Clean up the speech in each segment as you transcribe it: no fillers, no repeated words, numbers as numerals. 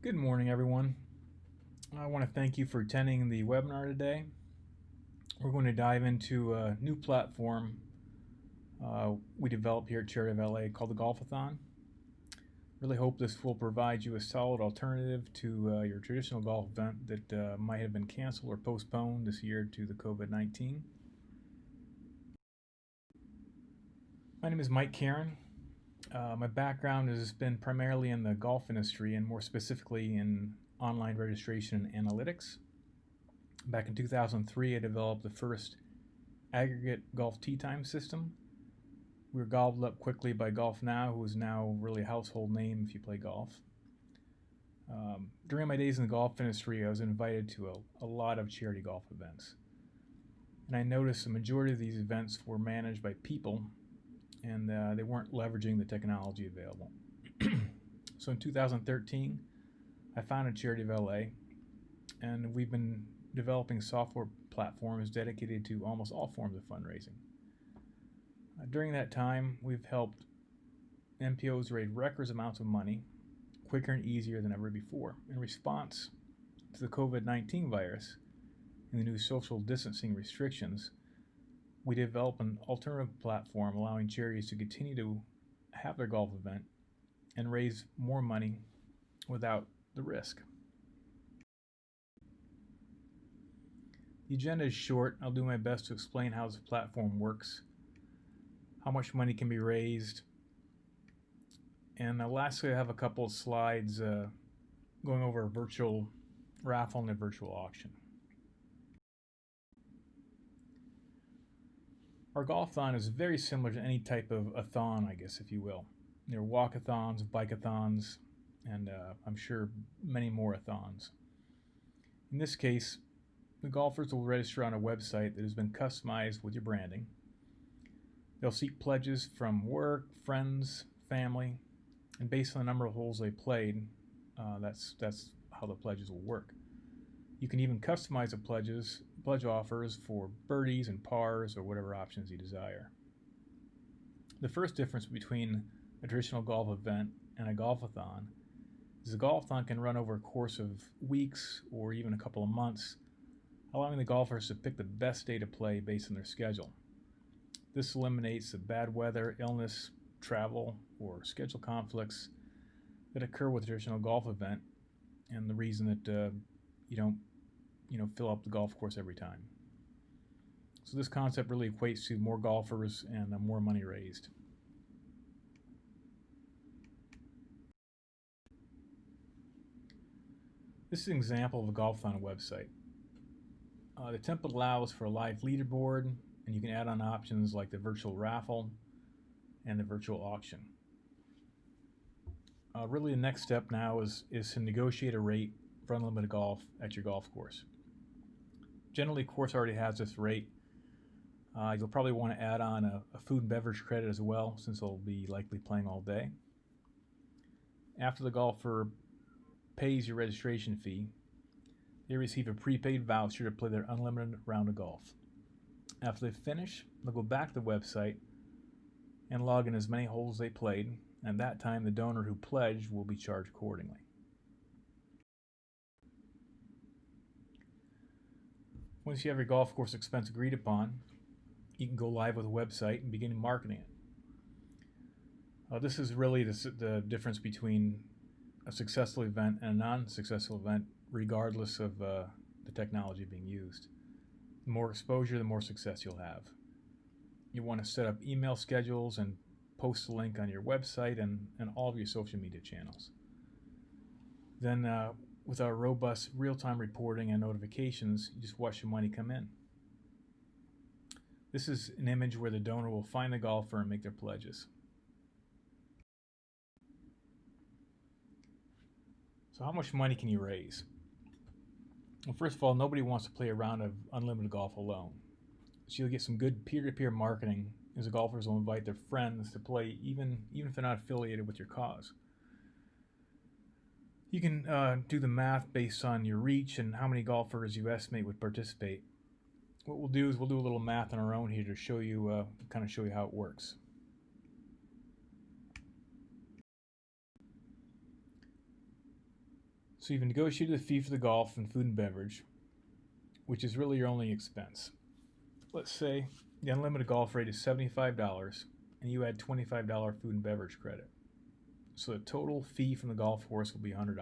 Good morning, everyone. I want to thank you for attending the webinar today. We're going to dive into a new platform we developed here at Charity of Valet called the golf-a-thon. Really hope this will provide you a solid alternative to your traditional golf event that might have been canceled or postponed this year due to the COVID-19. My name is Mike Karen. My background has been primarily in the golf industry and more specifically in online registration and analytics. Back in 2003, I developed the first aggregate golf tee time system. We were gobbled up quickly by GolfNow, who is now really a household name if you play golf. During my days in the golf industry, I was invited to a lot of charity golf events. And I noticed the majority of these events were managed by people and they weren't leveraging the technology available. So in 2013, I founded Charity of LA, and we've been developing software platforms dedicated to almost all forms of fundraising. During that time, we've helped NPOs raise record amounts of money quicker and easier than ever before. In response to the COVID-19 virus and the new social distancing restrictions, we developed an alternative platform allowing charities to continue to have their golf event and raise more money without the risk. The agenda is short. I'll do my best to explain how this platform works, how much money can be raised, and lastly I have a couple of slides going over a virtual raffle and a virtual auction. Our golf-a-thon is very similar to any type of a thon, I guess, if you will. There are walk-a-thons, bike-a-thons, and I'm sure many more a-thons. In this case, the golfers will register on a website that has been customized with your branding. They'll seek pledges from work, friends, family, and based on the number of holes they played, that's how the pledges will work. You can even customize the pledge offers for birdies and pars or whatever options you desire. The first difference between a traditional golf event and a golf-a-thon is a golf-a-thon can run over a course of weeks or even a couple of months, allowing the golfers to pick the best day to play based on their schedule. This eliminates the bad weather, illness, travel, or schedule conflicts that occur with a traditional golf event, and the reason that you don't fill up the golf course every time. So this concept really equates to more golfers and more money raised. This is an example of a golf-a-thon website. The template allows for a live leaderboard, and you can add on options like the virtual raffle and the virtual auction. Really the next step now is to negotiate a rate for unlimited golf at your golf course. Generally, course already has this rate. You'll probably want to add on a food and beverage credit as well, since they'll be likely playing all day. After the golfer pays your registration fee, they receive a prepaid voucher to play their unlimited round of golf. After they finish, they'll go back to the website and log in as many holes as they played, and at that time the donor who pledged will be charged accordingly. Once you have your golf course expense agreed upon, you can go live with a website and begin marketing it. This is really the difference between a successful event and a non-successful event, regardless of the technology being used. The more exposure, the more success you'll have. You want to set up email schedules and post a link on your website and all of your social media channels. Then with our robust real-time reporting and notifications, you just watch the money come in. This is an image where the donor will find the golfer and make their pledges. So how much money can you raise? Well, first of all, nobody wants to play a round of unlimited golf alone. So you'll get some good peer-to-peer marketing as the golfers will invite their friends to play even if they're not affiliated with your cause. You can do the math based on your reach and how many golfers you estimate would participate. What we'll do is we'll do a little math on our own here to show you how it works. So you've negotiated the fee for the golf and food and beverage, which is really your only expense. Let's say the unlimited golf rate is $75 and you add $25 food and beverage credit. So the total fee from the golf course will be $100.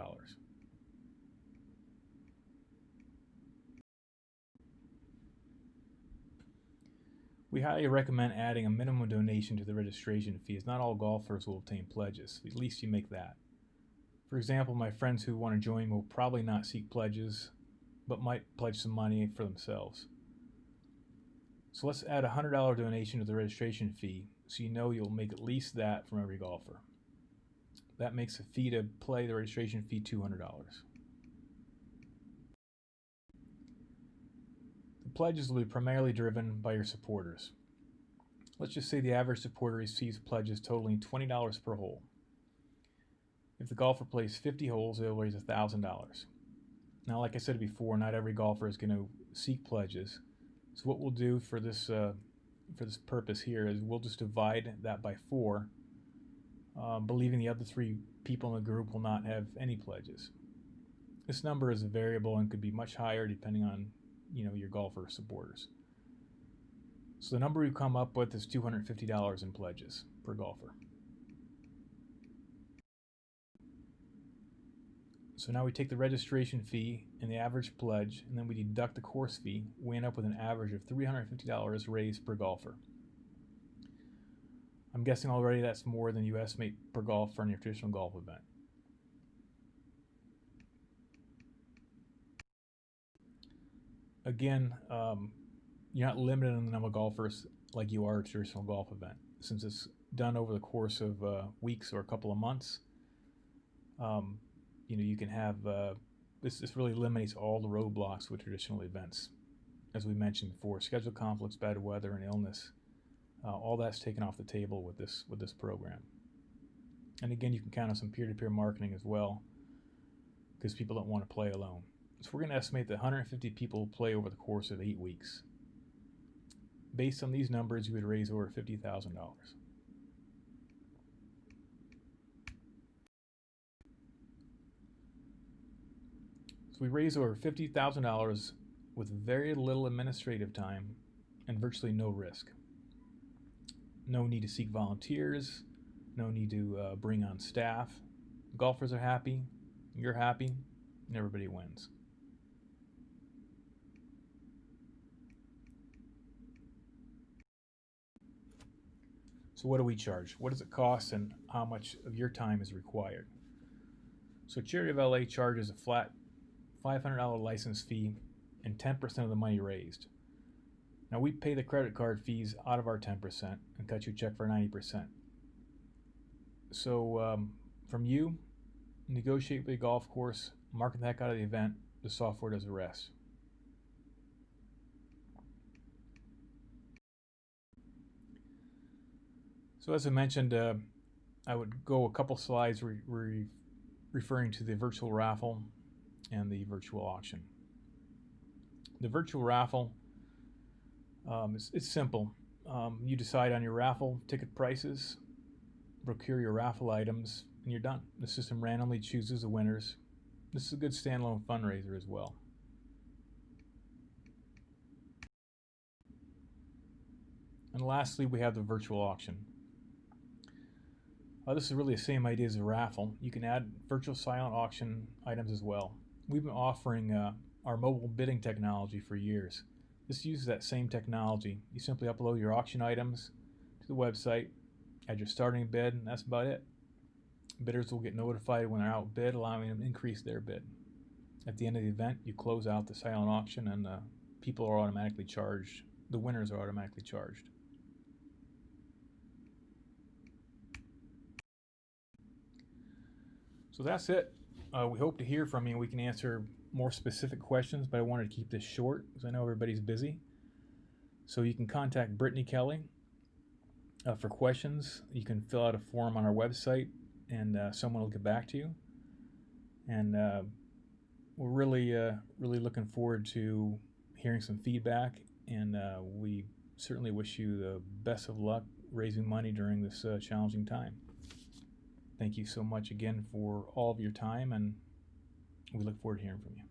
We highly recommend adding a minimum donation to the registration fee, as not all golfers will obtain pledges. At least you make that. For example, my friends who want to join will probably not seek pledges, but might pledge some money for themselves. So let's add a $100 donation to the registration fee, so you know you'll make at least that from every golfer. That makes the fee to play the registration fee $200. The pledges will be primarily driven by your supporters. Let's just say the average supporter receives pledges totaling $20 per hole. If the golfer plays 50 holes, they'll raise $1,000. Now, like I said before, not every golfer is going to seek pledges. So what we'll do for this purpose here is we'll just divide that by 4, believing the other 3 people in the group will not have any pledges. This number is a variable and could be much higher depending on your golfer supporters. So the number we've come up with is $250 in pledges per golfer. So now we take the registration fee and the average pledge, and then we deduct the course fee. We end up with an average of $350 raised per golfer. I'm guessing already that's more than you estimate per golfer in your traditional golf event. Again, you're not limited on the number of golfers like you are at a traditional golf event. Since it's done over the course of weeks or a couple of months, you can have this really eliminates all the roadblocks with traditional events. As we mentioned before, schedule conflicts, bad weather, and illness, all that's taken off the table with this program. And again, you can count on some peer-to-peer marketing as well, because people don't want to play alone. So we're going to estimate that 150 people will play over the course of 8 weeks. Based on these numbers, you would raise over $50,000. So we raise over $50,000 with very little administrative time and virtually no risk. No need to seek volunteers, no need to bring on staff. Golfers are happy, you're happy, and everybody wins. So what do we charge? What does it cost, and how much of your time is required? So Charity of LA charges a flat $500 license fee and 10% of the money raised. Now we pay the credit card fees out of our 10% and cut you a check for 90%. So from you, negotiate with the golf course, market the heck out of the event, the software does the rest. So as I mentioned, I would go a couple slides referring to the virtual raffle and the virtual auction. The virtual raffle, it's simple. You decide on your raffle ticket prices, procure your raffle items, and you're done. The system randomly chooses the winners. This is a good standalone fundraiser as well. And lastly, we have the virtual auction. This is really the same idea as a raffle. You can add virtual silent auction items as well. We've been offering our mobile bidding technology for years. This uses that same technology. You simply upload your auction items to the website, add your starting bid, and that's about it. Bidders will get notified when they're outbid, allowing them to increase their bid. At the end of the event, you close out the silent auction, and people are automatically charged. The winners are automatically charged. So that's it. We hope to hear from you. We can answer more specific questions, but I wanted to keep this short because I know everybody's busy. So you can contact Brittany Kelly for questions. You can fill out a form on our website, and someone will get back to you. And we're really looking forward to hearing some feedback, and we certainly wish you the best of luck raising money during this challenging time. Thank you so much again for all of your time, and We look forward to hearing from you.